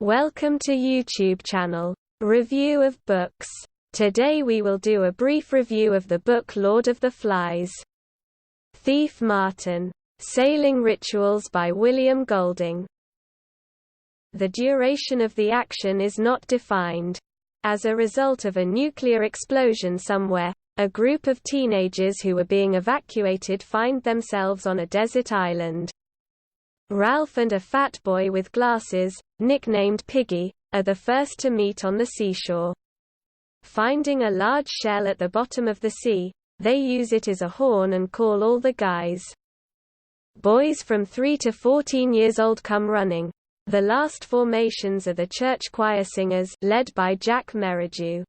Welcome to YouTube channel. Review of books. Today we will do a brief review of the book Lord of the Flies. Thief Martin. Sailing Rituals by William Golding. The duration of the action is not defined. As a result of a nuclear explosion somewhere, a group of teenagers who were being evacuated find themselves on a desert island. Ralph and a fat boy with glasses, nicknamed Piggy, are the first to meet on the seashore. Finding a large shell at the bottom of the sea, they use it as a horn and call all the guys. Boys from 3 to 14 years old come running. The last formations are the church choir singers, led by Jack Meridew.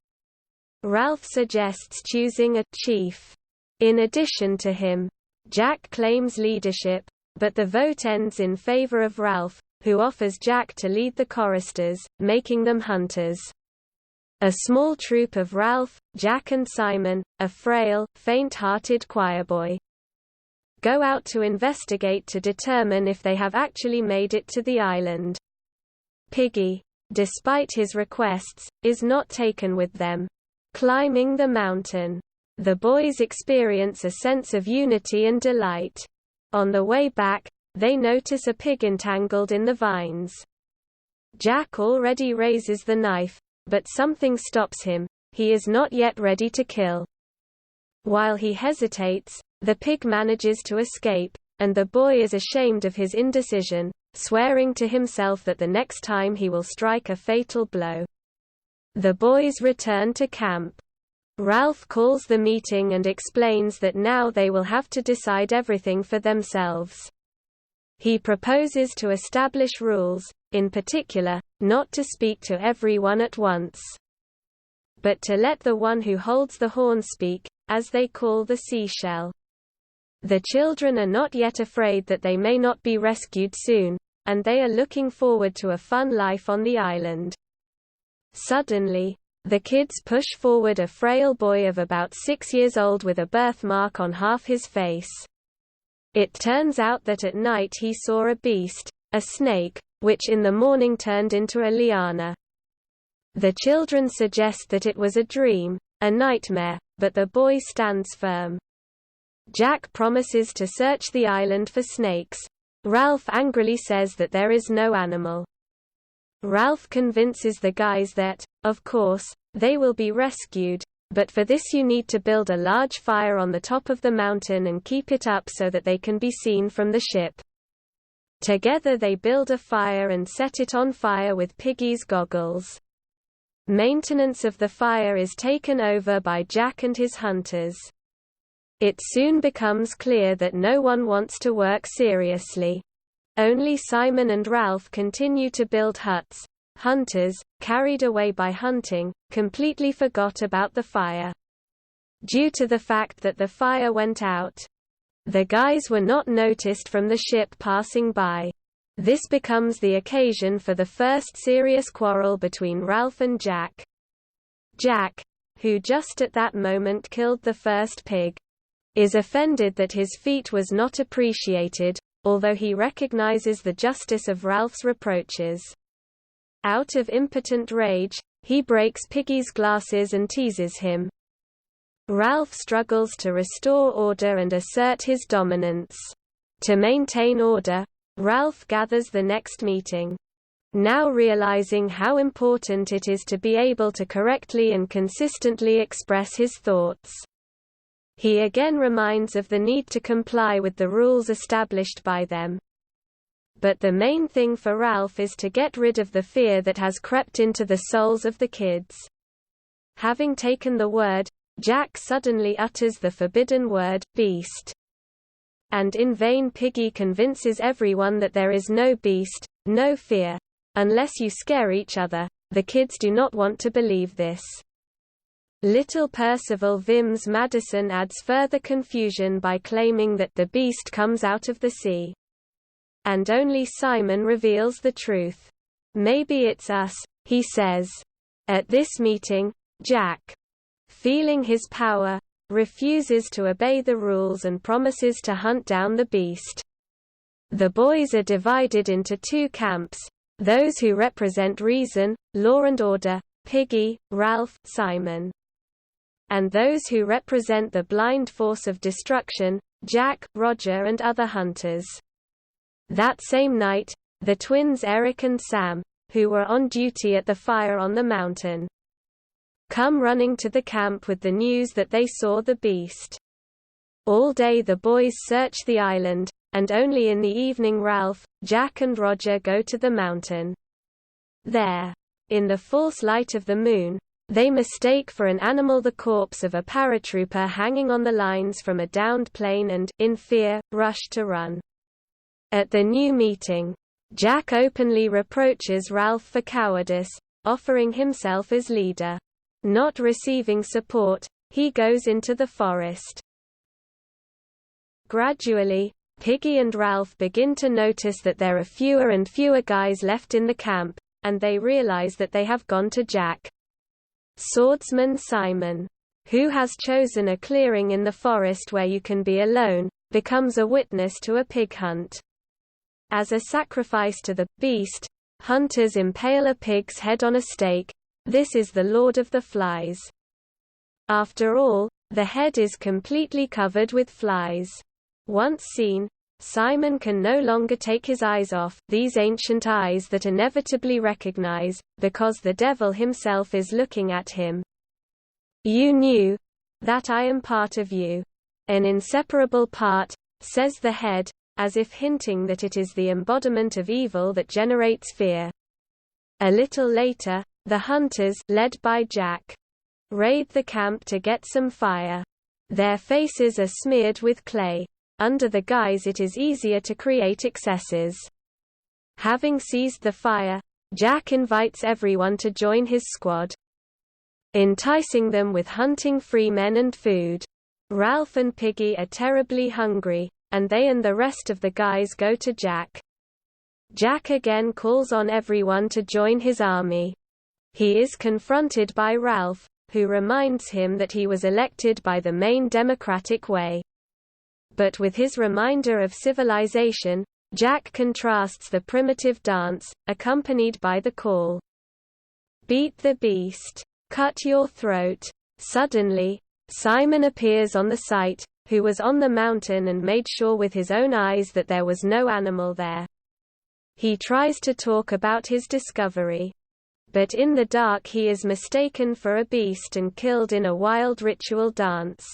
Ralph suggests choosing a chief. In addition to him, Jack claims leadership, but the vote ends in favor of Ralph, who offers Jack to lead the choristers, making them hunters. A small troop of Ralph, Jack and Simon, a frail, faint-hearted choirboy, go out to investigate to determine if they have actually made it to the island. Piggy, despite his requests, is not taken with them. Climbing the mountain, the boys experience a sense of unity and delight. On the way back, they notice a pig entangled in the vines. Jack already raises the knife, but something stops him. He is not yet ready to kill. While he hesitates, the pig manages to escape, and the boy is ashamed of his indecision, swearing to himself that the next time he will strike a fatal blow. The boys return to camp. Ralph calls the meeting and explains that now they will have to decide everything for themselves. He proposes to establish rules, in particular, not to speak to everyone at once, but to let the one who holds the horn speak, as they call the seashell. The children are not yet afraid that they may not be rescued soon, and they are looking forward to a fun life on the island. Suddenly, the kids push forward a frail boy of about 6 years old with a birthmark on half his face. It turns out that at night he saw a beast, a snake, which in the morning turned into a liana. The children suggest that it was a dream, a nightmare, but the boy stands firm. Jack promises to search the island for snakes. Ralph angrily says that there is no animal. Ralph convinces the guys that, of course, they will be rescued, but for this you need to build a large fire on the top of the mountain and keep it up so that they can be seen from the ship. Together they build a fire and set it on fire with Piggy's goggles. Maintenance of the fire is taken over by Jack and his hunters. It soon becomes clear that no one wants to work seriously. Only Simon and Ralph continue to build huts. Hunters, carried away by hunting, completely forgot about the fire. Due to the fact that the fire went out, the guys were not noticed from the ship passing by. This becomes the occasion for the first serious quarrel between Ralph and Jack. Jack, who just at that moment killed the first pig, is offended that his feat was not appreciated, although he recognizes the justice of Ralph's reproaches. Out of impotent rage, he breaks Piggy's glasses and teases him. Ralph struggles to restore order and assert his dominance. To maintain order, Ralph gathers the next meeting. Now realizing how important it is to be able to correctly and consistently express his thoughts, he again reminds of the need to comply with the rules established by them. But the main thing for Ralph is to get rid of the fear that has crept into the souls of the kids. Having taken the word, Jack suddenly utters the forbidden word, beast. And in vain Piggy convinces everyone that there is no beast, no fear. Unless you scare each other, the kids do not want to believe this. Little Percival Vims Madison adds further confusion by claiming that the beast comes out of the sea. And only Simon reveals the truth. Maybe it's us, he says. At this meeting, Jack, feeling his power, refuses to obey the rules and promises to hunt down the beast. The boys are divided into two camps. those who represent reason, law and order, Piggy, Ralph, Simon. And those who represent the blind force of destruction, Jack, Roger and other hunters. That same night, the twins Eric and Sam, who were on duty at the fire on the mountain, come running to the camp with the news that they saw the beast. All day the boys search the island, and only in the evening Ralph, Jack and Roger go to the mountain. There, in the false light of the moon, they mistake for an animal the corpse of a paratrooper hanging on the lines from a downed plane and, in fear, rush to run. At the new meeting, Jack openly reproaches Ralph for cowardice, offering himself as leader. Not receiving support, he goes into the forest. Gradually, Piggy and Ralph begin to notice that there are fewer and fewer guys left in the camp, and they realize that they have gone to Jack. Swordsman Simon, who has chosen a clearing in the forest where you can be alone, becomes a witness to a pig hunt. As a sacrifice to the beast, hunters impale a pig's head on a stake. This is the Lord of the Flies. After all, the head is completely covered with flies. Once seen, Simon can no longer take his eyes off these ancient eyes that inevitably recognize, because the devil himself is looking at him. You knew that I am part of you, an inseparable part, says the head, as if hinting that it is the embodiment of evil that generates fear. A little later, the hunters, led by Jack, raid the camp to get some fire. Their faces are smeared with clay. Under the guise it is easier to create excesses. Having seized the fire, Jack invites everyone to join his squad, enticing them with hunting free men and food. Ralph and Piggy are terribly hungry, and they and the rest of the guys go to Jack. Jack again calls on everyone to join his army. He is confronted by Ralph, who reminds him that he was elected by the main democratic way. But with his reminder of civilization, Jack contrasts the primitive dance, accompanied by the call, "Beat the beast. Cut your throat." Suddenly, Simon appears on the site, who was on the mountain and made sure with his own eyes that there was no animal there. He tries to talk about his discovery. But in the dark he is mistaken for a beast and killed in a wild ritual dance.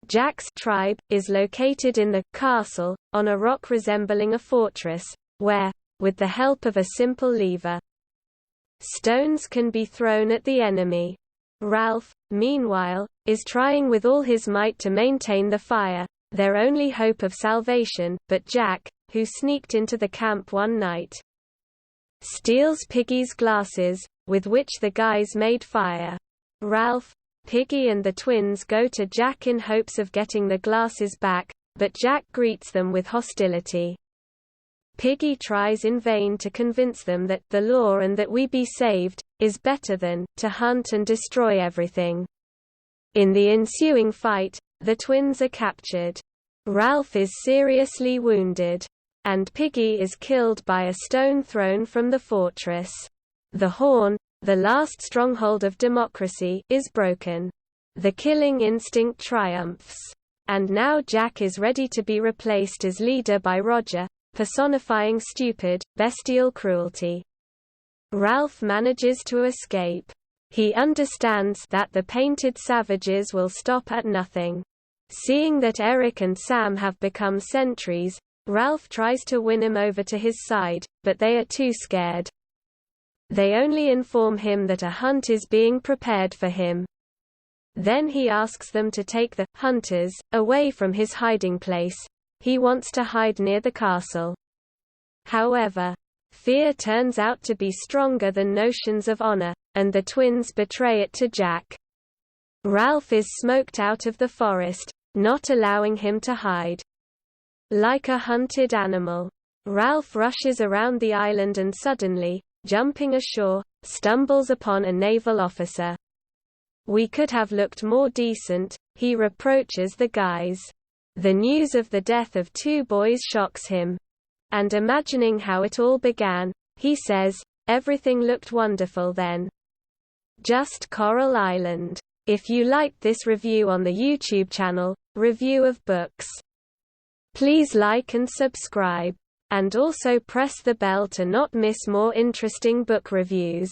Jack's tribe is located in the castle, on a rock resembling a fortress, where, with the help of a simple lever, stones can be thrown at the enemy. Ralph, meanwhile, is trying with all his might to maintain the fire, their only hope of salvation, but Jack, who sneaked into the camp one night, steals Piggy's glasses, with which the guys made fire. Ralph, Piggy and the twins go to Jack in hopes of getting the glasses back, but Jack greets them with hostility. Piggy tries in vain to convince them that the law and that we be saved is better than to hunt and destroy everything. In the ensuing fight, the twins are captured. Ralph is seriously wounded, and Piggy is killed by a stone thrown from the fortress. The horn, the last stronghold of democracy, is broken. The killing instinct triumphs. And now Jack is ready to be replaced as leader by Roger, personifying stupid, bestial cruelty. Ralph manages to escape. He understands that the painted savages will stop at nothing. Seeing that Eric and Sam have become sentries, Ralph tries to win him over to his side, but they are too scared. They only inform him that a hunt is being prepared for him. Then he asks them to take the hunters away from his hiding place. He wants to hide near the castle. However, fear turns out to be stronger than notions of honor, and the twins betray it to Jack. Ralph is smoked out of the forest, not allowing him to hide. Like a hunted animal, Ralph rushes around the island and suddenly, jumping ashore, stumbles upon a naval officer. "We could have looked more decent," he reproaches the guys. The news of the death of two boys shocks him. And imagining how it all began, He says, "Everything looked wonderful then. Just Coral Island." If you liked this review on the YouTube channel, Review of Books, please like and subscribe. And also press the bell to not miss more interesting book reviews.